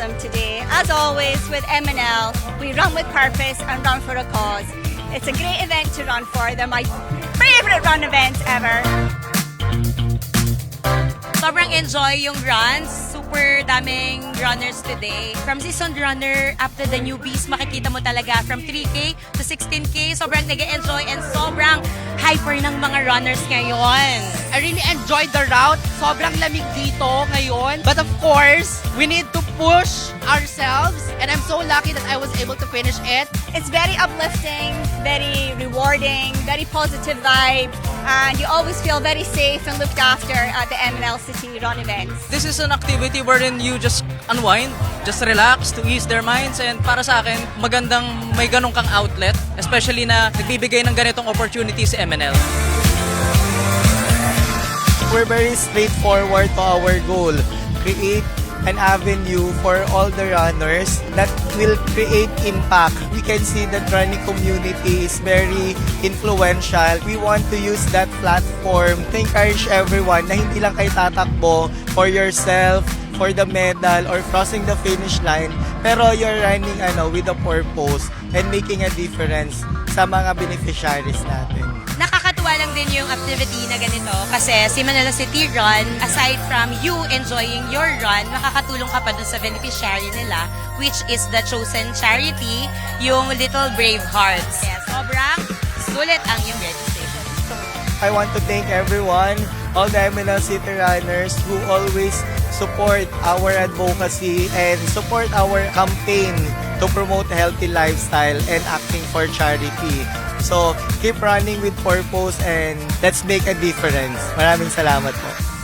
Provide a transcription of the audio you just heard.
Jerusalem today. As always, with MNL, we run with purpose and run for a cause. It's a great event to run for. They're my favorite run events ever. Sobrang enjoy yung runs. Super daming runners today. From seasoned runner up to the newbies, makikita mo talaga from 3K to 16K. Sobrang nag-enjoy and sobrang hyper ng mga runners ngayon. I really enjoyed the route. Sobrang lamig dito ngayon. But of course, we need to push ourselves. And I'm so lucky that I was able to finish it. It's very uplifting, very rewarding, very positive vibe, and you always feel very safe and looked after at the MNL City Run events. This is an activity wherein you just unwind, just relax to ease their minds, and para sa akin, magandang may ganong kang outlet, especially na nagbibigay ng ganitong opportunity si MNL. We're very straightforward to our goal. Create an avenue for all the runners that will create impact. We can see that running community is very influential. We want to use that platform to encourage everyone na hindi lang kayo tatakbo for yourself, for the medal, or crossing the finish line, pero you're running with a purpose and making a difference sa mga beneficiaries natin. Nakakatuwa lang din yung activity na ganito kasi si Manila City Run, aside from you enjoying your run, makakatulong ka pa dun sa beneficiary nila, which is the chosen charity, yung Little Brave Hearts. Yes, sobrang sulit ang yung registration. I want to thank everyone, all the MNL City Runners who always support our advocacy and support our campaign to promote healthy lifestyle and acting for charity. So, keep running with purpose and let's make a difference. Maraming salamat po.